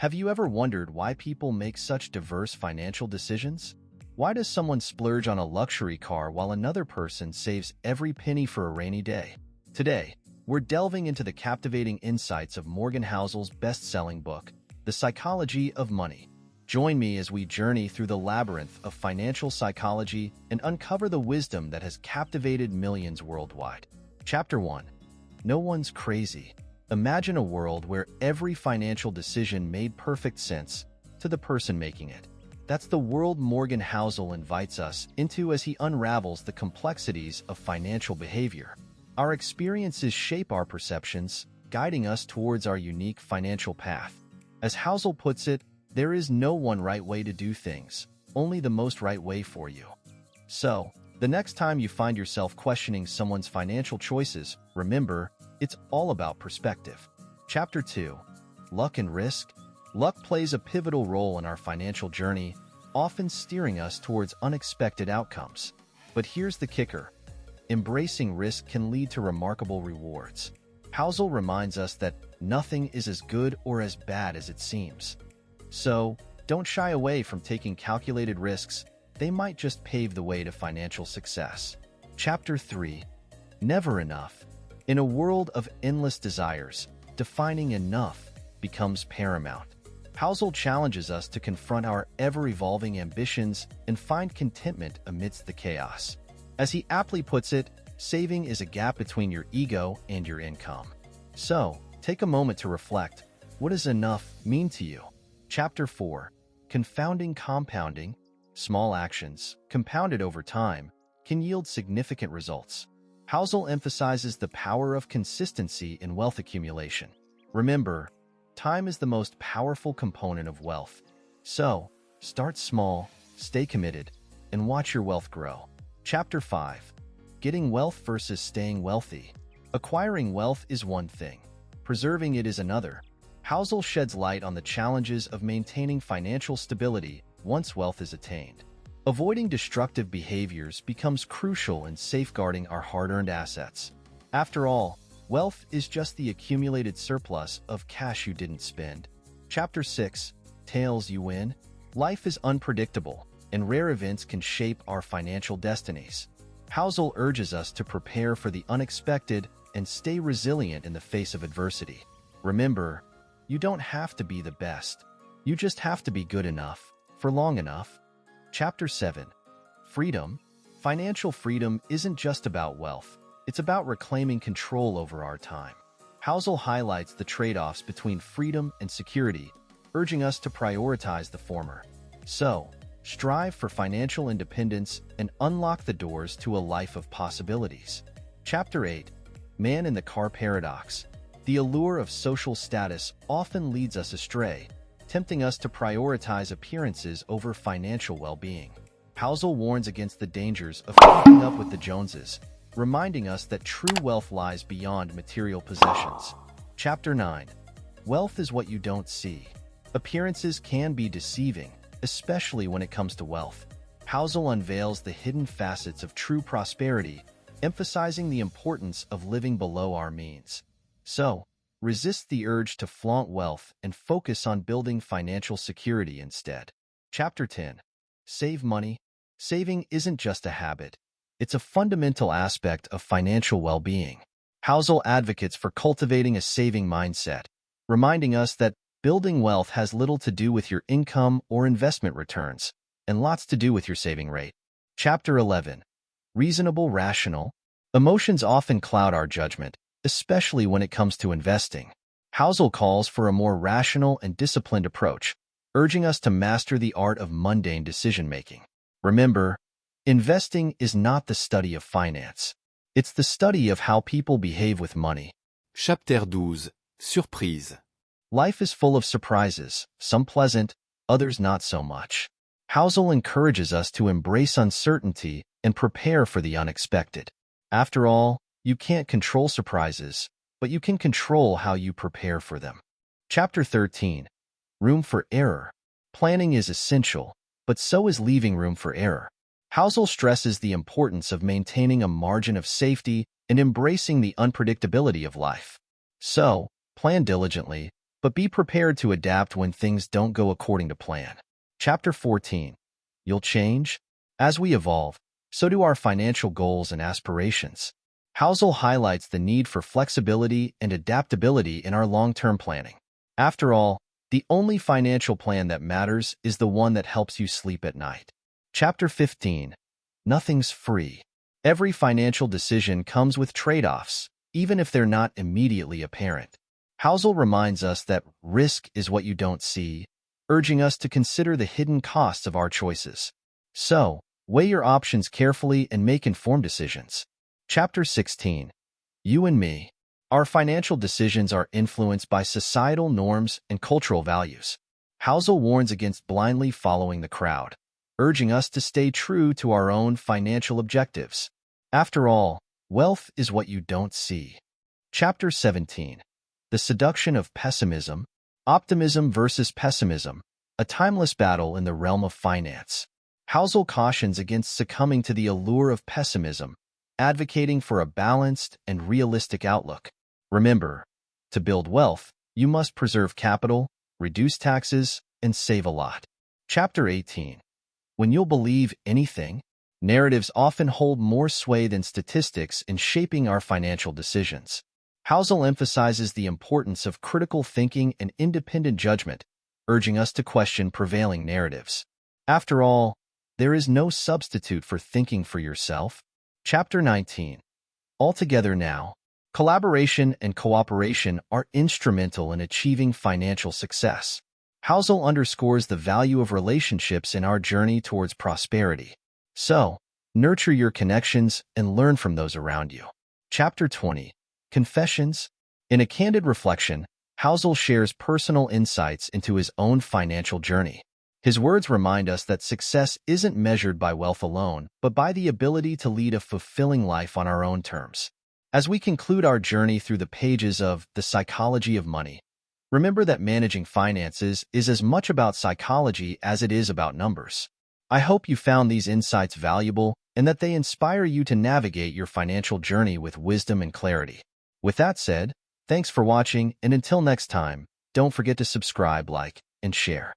Have you ever wondered why people make such diverse financial decisions? Why does someone splurge on a luxury car while another person saves every penny for a rainy day? Today, we're delving into the captivating insights of Morgan Housel's best-selling book, The Psychology of Money. Join me as we journey through the labyrinth of financial psychology and uncover the wisdom that has captivated millions worldwide. Chapter 1. No one's crazy. Imagine a world where every financial decision made perfect sense to the person making it. That's the world Morgan Housel invites us into as he unravels the complexities of financial behavior. Our experiences shape our perceptions, guiding us towards our unique financial path. As Housel puts it, there is no one right way to do things, only the most right way for you. So, the next time you find yourself questioning someone's financial choices, remember, it's all about perspective. Chapter 2. Luck and Risk. Luck plays a pivotal role in our financial journey, often steering us towards unexpected outcomes. But here's the kicker. Embracing risk can lead to remarkable rewards. Housel reminds us that nothing is as good or as bad as it seems. So, don't shy away from taking calculated risks. They might just pave the way to financial success. Chapter 3. Never enough. In a world of endless desires, defining enough becomes paramount. Housel challenges us to confront our ever-evolving ambitions and find contentment amidst the chaos. As he aptly puts it, saving is a gap between your ego and your income. So, take a moment to reflect. What does enough mean to you? Chapter 4. Confounding Compounding. Small actions, compounded over time, can yield significant results. Housel emphasizes the power of consistency in wealth accumulation. Remember, time is the most powerful component of wealth. So, start small, stay committed, and watch your wealth grow. Chapter 5. Getting wealth versus staying wealthy. Acquiring wealth is one thing. Preserving it is another. Housel sheds light on the challenges of maintaining financial stability once wealth is attained. Avoiding destructive behaviors becomes crucial in safeguarding our hard-earned assets. After all, wealth is just the accumulated surplus of cash you didn't spend. Chapter 6. Tails you win. Life is unpredictable, and rare events can shape our financial destinies. Housel urges us to prepare for the unexpected and stay resilient in the face of adversity. Remember, you don't have to be the best. You just have to be good enough for long enough. Chapter 7. Freedom. Financial freedom isn't just about wealth. It's about reclaiming control over our time. Housel highlights the trade-offs between freedom and security, urging us to prioritize the former. So, strive for financial independence and unlock the doors to a life of possibilities. Chapter 8. Man in the Car Paradox. The allure of social status often leads us astray, tempting us to prioritize appearances over financial well-being. Housel warns against the dangers of keeping up with the Joneses, reminding us that true wealth lies beyond material possessions. Chapter 9. Wealth is what you don't see. Appearances can be deceiving, especially when it comes to wealth. Housel unveils the hidden facets of true prosperity, emphasizing the importance of living below our means. So, resist the urge to flaunt wealth and focus on building financial security instead. Chapter 10. Save money. Saving isn't just a habit. It's a fundamental aspect of financial well-being. Housel advocates for cultivating a saving mindset, reminding us that building wealth has little to do with your income or investment returns, and lots to do with your saving rate. Chapter 11. Reasonable rational. Emotions often cloud our judgment, especially when it comes to investing. Housel calls for a more rational and disciplined approach, urging us to master the art of mundane decision-making. Remember, investing is not the study of finance. It's the study of how people behave with money. Chapter 12. Surprise. Life is full of surprises, some pleasant, others not so much. Housel encourages us to embrace uncertainty and prepare for the unexpected. After all, you can't control surprises, but you can control how you prepare for them. Chapter 13. Room for error. Planning is essential, but so is leaving room for error. Housel stresses the importance of maintaining a margin of safety and embracing the unpredictability of life. So, plan diligently, but be prepared to adapt when things don't go according to plan. Chapter 14. You'll change? As we evolve, so do our financial goals and aspirations. Housel highlights the need for flexibility and adaptability in our long-term planning. After all, the only financial plan that matters is the one that helps you sleep at night. Chapter 15. Nothing's free. Every financial decision comes with trade-offs, even if they're not immediately apparent. Housel reminds us that risk is what you don't see, urging us to consider the hidden costs of our choices. So, weigh your options carefully and make informed decisions. Chapter 16. You and me. Our financial decisions are influenced by societal norms and cultural values. Housel warns against blindly following the crowd, urging us to stay true to our own financial objectives. After all, wealth is what you don't see. Chapter 17. The Seduction of Pessimism. Optimism versus pessimism, a timeless battle in the realm of finance. Housel cautions against succumbing to the allure of pessimism, advocating for a balanced and realistic outlook. Remember, to build wealth, you must preserve capital, reduce taxes, and save a lot. Chapter 18. When you'll believe anything, narratives often hold more sway than statistics in shaping our financial decisions. Housel emphasizes the importance of critical thinking and independent judgment, urging us to question prevailing narratives. After all, there is no substitute for thinking for yourself. Chapter 19. Altogether now, collaboration and cooperation are instrumental in achieving financial success. Housel underscores the value of relationships in our journey towards prosperity. So, nurture your connections and learn from those around you. Chapter 20. Confessions. In a candid reflection, Housel shares personal insights into his own financial journey. His words remind us that success isn't measured by wealth alone, but by the ability to lead a fulfilling life on our own terms. As we conclude our journey through the pages of The Psychology of Money, remember that managing finances is as much about psychology as it is about numbers. I hope you found these insights valuable and that they inspire you to navigate your financial journey with wisdom and clarity. With that said, thanks for watching, and until next time, don't forget to subscribe, like, and share.